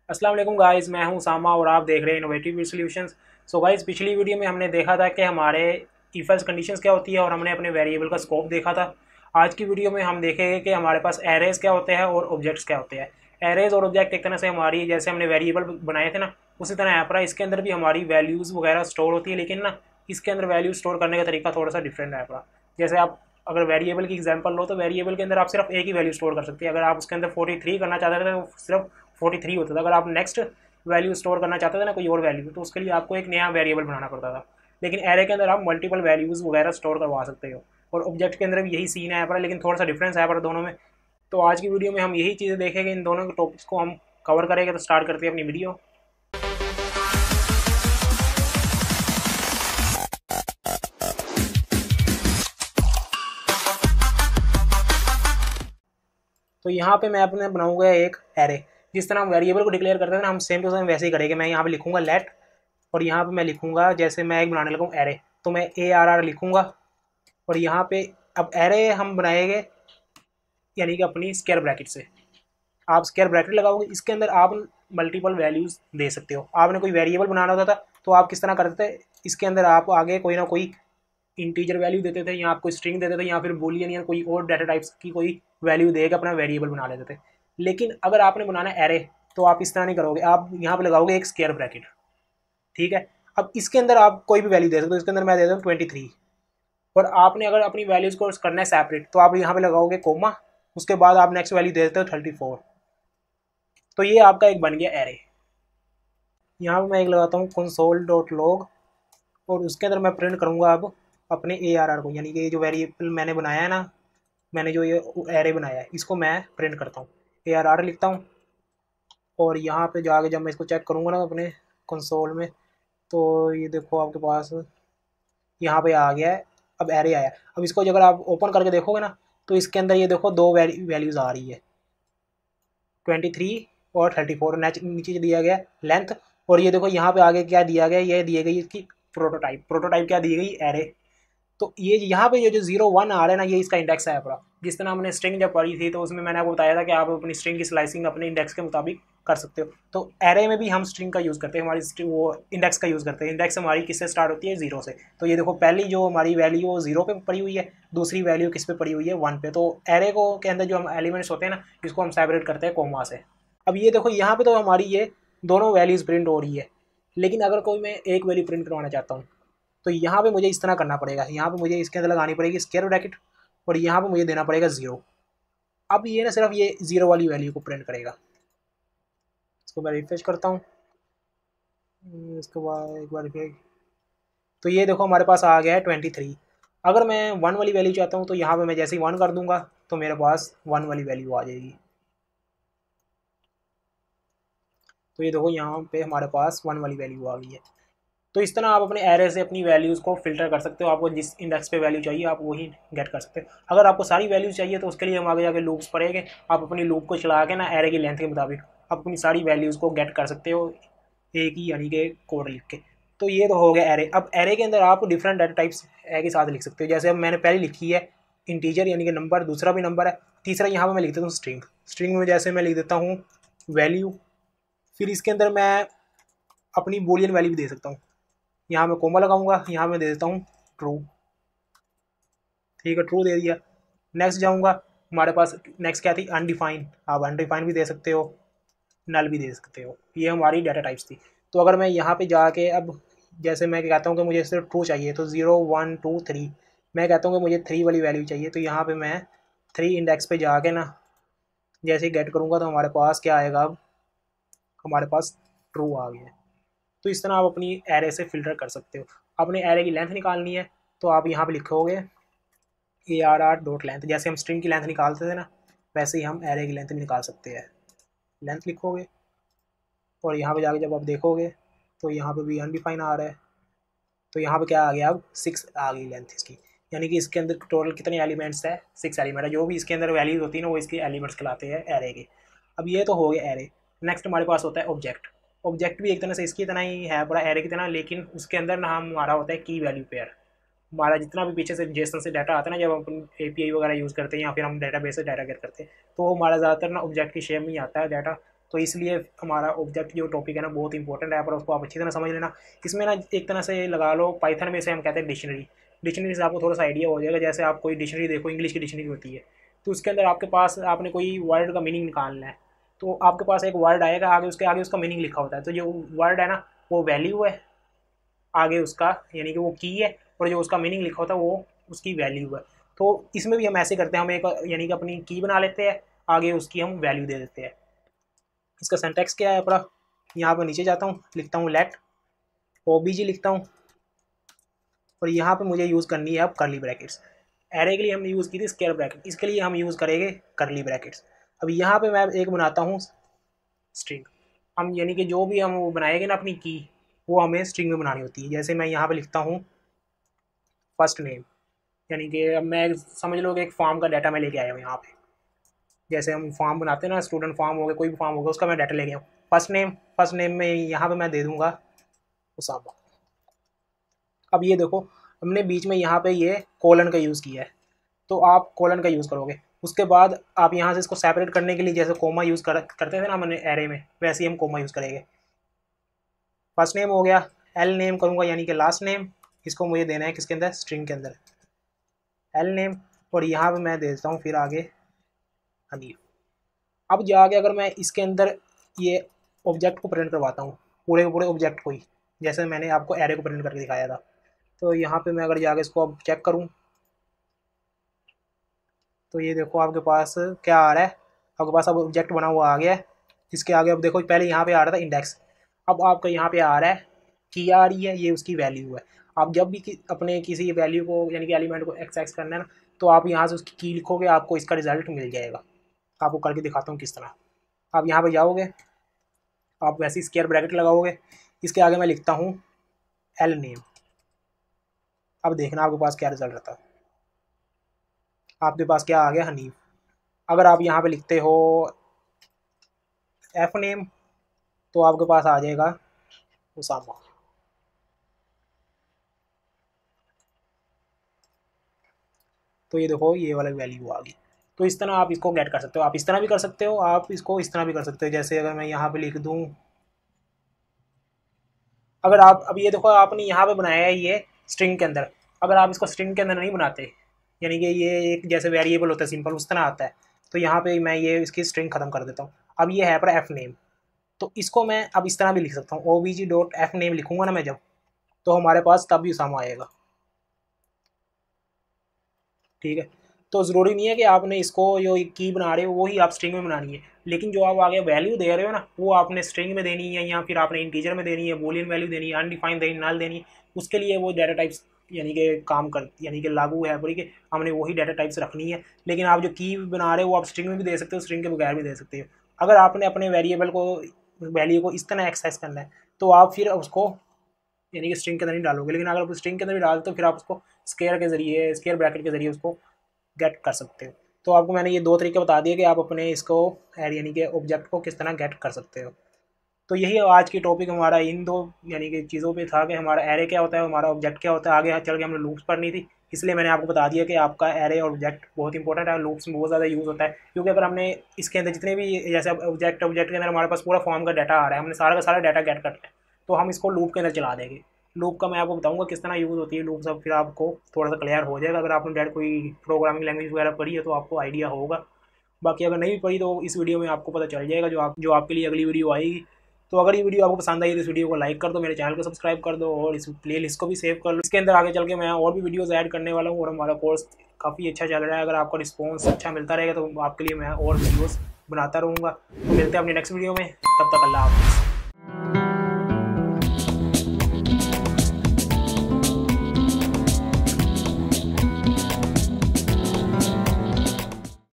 अस्सलाम वालेकुम गाइस, मैं हूं सामा और आप देख रहे हैं इनोवेटिव सॉल्यूशंस। सो गाइस, पिछली वीडियो में हमने देखा था कि हमारे इफ एल्स कंडीशंस क्या होती है और हमने अपने वेरिएबल का स्कोप देखा था। आज की वीडियो में हम देखेंगे कि हमारे पास एरेज क्या होते हैं और ऑब्जेक्ट्स क्या होते हैं। एरेज और ऑब्जेक्ट एक तरह से हमारी, जैसे हमने वेरिएबल बनाए थे ना, उसी तरह यहाँ पर इसके अंदर भी हमारी वैल्यूज़ वगैरह स्टोर होती है, लेकिन ना इसके अंदर वैल्यू स्टोर करने का तरीका थोड़ा सा डिफरेंट है आपका। जैसे आप अगर वेरिएबल की एग्जांपल लो तो वेरिएबल के अंदर आप सिर्फ एक ही वैल्यू स्टोर कर सकते हैं। अगर आप उसके अंदर 43 करना चाहते थे तो सिर्फ 43 होता था। अगर आप नेक्स्ट वैल्यू स्टोर करना चाहते थे ना, कोई और वैल्यू, तो उसके लिए आपको एक नया वेरिएबल बनाना पड़ता था। लेकिन एरे के अंदर आप मल्टीपल वैल्यूज़ वगैरह स्टोर करवा सकते हो, और ऑब्जेक्ट के अंदर भी यही सीन है यहाँ पर, लेकिन थोड़ा सा डिफरेंस है यहाँ पर दोनों में। तो आज की वीडियो में हम यही चीज़ें देखेंगे, इन दोनों के टॉपिक्स को हम कवर करेंगे। तो स्टार्ट करते हैं अपनी वीडियो। तो यहाँ पे मैं अपने बनाऊंगा एक एरे। जिस तरह हम वेरिएबल को डिक्लेयर करते हैं ना, हम सेम टू सेम वैसे ही करेंगे। मैं यहाँ पे लिखूंगा लेट, और यहाँ पे मैं लिखूंगा, जैसे मैं एक बनाने लगा हूँ एरे, तो मैं ARR लिखूंगा। और यहाँ पे अब एरे हम बनाएंगे यानी कि अपनी स्क्वायर ब्रैकेट से। आप स्क्वायर ब्रैकेट लगाओगे, इसके अंदर आप मल्टीपल वैल्यूज़ दे सकते हो। आपने कोई वेरिएबल बनाना होता था तो आप किस तरह करते थे, इसके अंदर आप आगे कोई ना कोई इंटीजर वैल्यू देते थे, या आप कोई स्ट्रिंग देते थे, या फिर बूलियन या कोई और डाटा टाइप्स की कोई वैल्यू देकर अपना वेरिएबल बना लेते थे। लेकिन अगर आपने बनाना एरे तो आप इस तरह नहीं करोगे, आप यहाँ पे लगाओगे एक स्क्वायर ब्रैकेट। ठीक है। अब इसके अंदर आप कोई भी वैल्यू दे सकते हो। इसके अंदर मैं दे दूँ 23, और आपने अगर अपनी वैल्यूज़ को करना है सेपरेट तो आप यहाँ पे लगाओगे कोमा, उसके बाद आप नेक्स्ट वैल्यू दे देते हो 34। तो ये आपका एक बन गया एरे। यहाँ पे मैं एक लगाता हूँ console.log, और उसके अंदर मैं प्रिंट करूँगा अब अपने ARR को, यानी कि ये जो वेरिएबल मैंने बनाया है ना, मैंने जो ये एरे बनाया है, इसको मैं प्रिंट करता हूँ। ARR लिखता हूँ, और यहाँ पे जाके जब मैं इसको चेक करूँगा ना अपने कंसोल में, तो ये देखो आपके पास यहाँ पे आ गया है। अब एरे आया। अब इसको अगर आप ओपन करके देखोगे ना, तो इसके अंदर ये देखो दो वैल्यूज़ आ रही है, 23 और 34। नीचे दिया गया लेंथ, और ये देखो यहाँ पे आगे क्या दिया गया, ये दी गई इसकी प्रोटोटाइप। प्रोटोटाइप क्या दी गई, एरे। तो ये यहाँ पे ये जो 0 1 आ रहा है ना, ये इसका इंडेक्स है पूरा। जिस तरह हमने स्ट्रिंग जब पढ़ी थी तो उसमें मैंने आपको बताया था कि आप अपनी स्ट्रिंग की स्लाइसिंग अपने इंडेक्स के मुताबिक कर सकते हो। तो एरे में भी हम स्ट्रिंग का यूज़ करते हैं, हमारी वो इंडेक्स का यूज़ करते हैं। इंडेक्स हमारी किससे स्टार्ट होती है, 0 से। तो ये देखो पहली जो हमारी वैल्यू वो 0 पे पड़ी हुई है, दूसरी वैल्यू किस पे पड़ी हुई है, 1 पे। तो एरे को के अंदर जो हम एलिमेंट्स होते हैं ना, इसको हम सेपरेट करते हैं कोमा से। अब ये देखो यहाँ पे तो हमारी ये दोनों वैल्यूज़ प्रिंट हो रही है, लेकिन अगर कोई मैं एक वैल्यू प्रिंट करवाना चाहता हूँ तो यहाँ पे मुझे इस तरह करना पड़ेगा। यहाँ पे मुझे इसके अंदर लगानी पड़ेगी स्क्वायर ब्रैकेट, और यहाँ पे मुझे देना पड़ेगा 0। अब ये ना सिर्फ ये 0 वाली वैल्यू को प्रिंट करेगा। इसको मैं रिफ्रेश करता हूँ, इसके बाद एक बार फिर, तो ये देखो हमारे पास आ गया है 23। अगर मैं 1 वाली वैल्यू चाहता हूँ तो यहाँ पे मैं जैसे ही 1 कर दूंगा तो मेरे पास 1 वाली वैल्यू आ जाएगी। तो ये देखो यहाँ पे हमारे पास 1 वाली वैल्यू आ गई है। तो इस तरह आप अपने एरे से अपनी वैल्यूज़ को फिल्टर कर सकते हो। आपको जिस इंडेक्स पे वैल्यू चाहिए आप वही गेट कर सकते हो। अगर आपको सारी वैल्यूज़ चाहिए तो उसके लिए हम आगे जाके लूप्स पढ़ेंगे। आप अपनी लूप को चला के ना एरे की लेंथ के मुताबिक आप अपनी सारी वैल्यूज़ को गेट कर सकते हो, एक ही यानी कि कोड लिख के। तो ये तो हो गया एरे। अब एरे के अंदर आप डिफरेंट डाटा टाइप्स एक ही साथ लिख सकते हो। जैसे अब मैंने पहले लिखी है इंटीजर यानी कि नंबर, दूसरा भी नंबर है, तीसरा यहाँ पर मैं लिख देता हूँ स्ट्रिंग। स्ट्रिंग में जैसे मैं लिख देता हूँ वैल्यू, फिर इसके अंदर मैं अपनी बूलियन वैल्यू भी दे सकता हूँ। यहाँ मैं कोमा लगाऊंगा, यहाँ मैं दे देता हूँ ट्रू। ठीक है, ट्रू दे दिया। नेक्स्ट जाऊँगा, हमारे पास नेक्स्ट क्या थी, अनडिफाइन। आप अनडिफाइन भी दे सकते हो, नल भी दे सकते हो। ये हमारी डाटा टाइप्स थी। तो अगर मैं यहाँ पे जाके अब जैसे मैं कहता हूँ कि मुझे सिर्फ ट्रू चाहिए, तो 0 1 2 3, मैं कहता हूँ कि मुझे 3 वाली वैल्यू चाहिए, तो यहाँ पे मैं 3 इंडेक्स पे जाके ना जैसे ही गेट करूँगा तो हमारे पास क्या आएगा, अब हमारे पास ट्रू आ गया। तो इस तरह आप अपनी एरे से फ़िल्टर कर सकते हो। अपने एरे की लेंथ निकालनी है तो आप यहाँ पे लिखोगे ARR.length। जैसे हम स्ट्रिंग की लेंथ निकालते थे ना, वैसे ही हम एरे की लेंथ भी निकाल सकते हैं। लेंथ लिखोगे, और यहाँ पे जाके जब आप देखोगे तो यहाँ पे भी अनडिफाइन आ रहा है। तो यहाँ पे क्या आ गया, अब 6 आ गई लेंथ इसकी। यानी कि इसके अंदर टोटल कितने एलिमेंट्स है, 6 एलिमेंट है। जो भी इसके अंदर वैल्यूज होती है ना, वो इसके एलिमेंट्स कहलाते हैं एरे के। अब ये तो हो गया एरे। नेक्स्ट हमारे पास होता है ऑब्जेक्ट। ऑब्जेक्ट भी एक तरह से इसकी तरह ही है, पूरा एरे की तरह, लेकिन उसके अंदर ना हमारा होता है की वैल्यू पेयर। हमारा जितना भी पीछे से जेसन से डाटा आता है ना, जब हम अपन API वगैरह यूज़ करते हैं या फिर हम डाटा बेस से डाटा गेट करते हैं, तो वो हमारा ज़्यादातर ना ऑब्जेक्ट की शेप में ही आता है डाटा। तो इसलिए हमारा ऑब्जेक्ट जो टॉपिक है ना बहुत इंपॉर्टेंट है, पर उसको आप अच्छी तरह समझ लेना। इसमें ना एक तरह से लगा लो पाइथन में से हम कहते हैं डिक्शनरी। डिक्शनरी से आपको थोड़ा सा आइडिया हो जाएगा। जैसे आप कोई डिक्शनरी देखो, इंग्लिश की डिक्शनरी होती है, तो उसके अंदर आपके पास आपने कोई वर्ड का मीनिंग निकालना है, तो आपके पास एक वर्ड आएगा, आगे उसके आगे उसका मीनिंग लिखा होता है। तो जो वर्ड है ना वो वैल्यू है, आगे उसका यानी कि वो की है, और जो उसका मीनिंग लिखा होता है वो उसकी वैल्यू है। तो इसमें भी हम ऐसे करते हैं, हम एक यानी कि अपनी की बना लेते हैं, आगे उसकी हम वैल्यू दे देते हैं। इसका सिंटैक्स क्या है पूरा, यहाँ पर नीचे जाता हूँ, लिखता हूँ लेट ओबीजी लिखता हूँ, और यहाँ पे मुझे यूज़ करनी है अब करली ब्रैकेट्स। एरे के लिए हमने यूज़ की थी स्क्वायर ब्रैकेट, इसके लिए हम यूज़ करेंगे करली ब्रैकेट्स। अब यहाँ पे मैं एक बनाता हूँ स्ट्रिंग। हम यानी कि जो भी हम वो बनाएंगे ना अपनी की, वो हमें स्ट्रिंग में बनानी होती है। जैसे मैं यहाँ पे लिखता हूँ फर्स्ट नेम, यानी कि अब मैं समझ लो कि एक फॉर्म का डाटा मैं लेके आया हूँ यहाँ पे। जैसे हम फॉर्म बनाते हैं ना, स्टूडेंट फॉर्म हो गया, कोई भी फॉर्म होगा, उसका मैं डाटा लेके आऊँ। फर्स्ट नेम में यहाँ पे मैं दे दूँगा उसामा। अब ये देखो हमने बीच में यहाँ पे ये कोलन का यूज़ किया है, तो आप कोलन का यूज़ करोगे। उसके बाद आप यहाँ से इसको सेपरेट करने के लिए जैसे कोमा यूज़ करते थे ना हमने एरे में, वैसे ही हम कोमा यूज़ करेंगे। फर्स्ट नेम हो गया, एल नेम करूँगा यानी कि लास्ट नेम, इसको मुझे देना है किसके अंदर, स्ट्रिंग के अंदर, एल नेम। और यहाँ पे मैं देता हूँ फिर आगे हनीफ। अब जाके अगर मैं इसके अंदर ये ऑब्जेक्ट को प्रिंट करवाता हूँ, पूरे के पूरे ऑब्जेक्ट को ही, जैसे मैंने आपको एरे को प्रिंट करके दिखाया था, तो यहाँ पे मैं अगर जाके इसको अब चेक करूँ तो ये देखो आपके पास क्या आ रहा है, आपके पास अब ऑब्जेक्ट बना हुआ आ गया है। इसके आगे अब देखो पहले यहाँ पे आ रहा था इंडेक्स, अब आपका यहाँ पे आ रहा है की आ रही है, ये उसकी वैल्यू है। आप जब भी अपने किसी वैल्यू को यानी कि एलिमेंट को एक्सेस करना है ना, तो आप यहाँ से उसकी की लिखोगे, आपको इसका रिजल्ट मिल जाएगा। आपको करके दिखाता हूँ किस तरह। आप यहाँ पे जाओगे, आप वैसे स्क्वायर ब्रैकेट लगाओगे, इसके आगे मैं लिखता हूँ एल नेम। अब देखना आपके पास क्या रिजल्ट रहता है। आपके पास क्या आ गया, हनीफ। अगर आप यहाँ पे लिखते हो एफ नेम, तो आपके पास आ जाएगा उसामा। तो ये देखो ये वाला वैल्यू आ गई। तो इस तरह आप इसको गेट कर सकते हो। आप इस तरह भी कर सकते हो, आप इसको इस तरह भी कर सकते हो। जैसे अगर मैं यहाँ पे लिख दूँ, अगर आप अब ये देखो आपने यहाँ पे बनाया है ये स्ट्रिंग के अंदर, अगर आप इसको स्ट्रिंग के अंदर नहीं बनाते, यानी कि ये एक जैसे वेरिएबल होता है सिंपल, उस तरह आता है, तो यहाँ पे मैं ये इसकी स्ट्रिंग खत्म कर देता हूँ। अब ये है पर एफ नेम, तो इसको मैं अब इस तरह भी लिख सकता हूँ, ओ बी जी डॉट एफ नेम लिखूँगा ना मैं जब, तो हमारे पास तब भी उसामा आएगा। ठीक है, तो ज़रूरी नहीं है कि आपने इसको जो की बना रहे हो वही आप स्ट्रिंग में बनानी है, लेकिन जो आप आगे वैल्यू दे रहे हो ना वो आपने स्ट्रिंग में देनी है, या फिर आपने इंटीजर में देनी है, बूलियन वैल्यू देनी है, अनडिफाइंड देनी, नल देनी है। उसके लिए वो डाटा टाइप्स यानी कि काम कर यानी कि लागू है बोली कि हमने वही डाटा टाइप्स रखनी है। लेकिन आप जो की बना रहे हो वो आप स्ट्रिंग में भी दे सकते हो, स्ट्रिंग के बगैर भी दे सकते हो। अगर आपने अपने वेरिएबल को वैल्यू को इस तरह एक्सेस करना है, तो आप फिर उसको यानी कि स्ट्रिंग के अंदर नहीं डालोगे। लेकिन अगर आप स्ट्रिंग के अंदर भी डालते हो, फिर आप उसको स्केयर के जरिए, स्केयर ब्रैकेट के जरिए उसको गेट कर सकते हो। तो आपको मैंने ये दो तरीके बता दिए कि आप अपने इसको यानी कि ऑब्जेक्ट को किस तरह गेट कर सकते हो। तो यही आज की टॉपिक हमारा इन दो यानी कि चीज़ों पे था कि हमारा एरे क्या होता है, हमारा ऑब्जेक्ट क्या होता है। आगे चल के हमने लूप्स पढ़नी थी, इसलिए मैंने आपको बता दिया कि आपका एरे और ऑब्जेक्ट बहुत इंपॉर्टेंट है। लूप्स में बहुत ज़्यादा यूज़ होता है, क्योंकि अगर हमने इसके अंदर जितने भी जैसे ऑब्जेक्ट के अंदर हमारे पास पूरा फॉर्म का डाटा आ रहा है, हमने सारा का सारा डाटा गेट करना है, तो हम इसको लूप के अंदर चला देंगे। लूप का मैं आपको बताऊंगा किस तरह यूज़ होती है लूप, सब फिर आपको थोड़ा सा क्लियर हो जाएगा। अगर आपने डायरेक्ट कोई प्रोग्रामिंग लैंग्वेज वगैरह पढ़ी है तो आपको आइडिया होगा। बाकी अगर नहीं पढ़ी तो इस वीडियो में आपको पता चल जाएगा जो आपके लिए अगली वीडियो आएगी। तो अगर ये वीडियो आपको पसंद आई तो इस वीडियो को लाइक कर दो, मेरे चैनल को सब्सक्राइब कर दो, और इस प्लेलिस्ट को भी सेव कर लो। इसके अंदर आगे चल के मैं और भी वीडियोस ऐड करने वाला हूँ, और हमारा कोर्स काफ़ी अच्छा चल रहा है। अगर आपका रिस्पॉन्स अच्छा मिलता रहेगा तो आपके लिए मैं और वीडियोस बनाता रहूँगा। तो मिलते हैं अपनी नेक्स्ट वीडियो में, तब तक अल्लाह हाफ़िज़।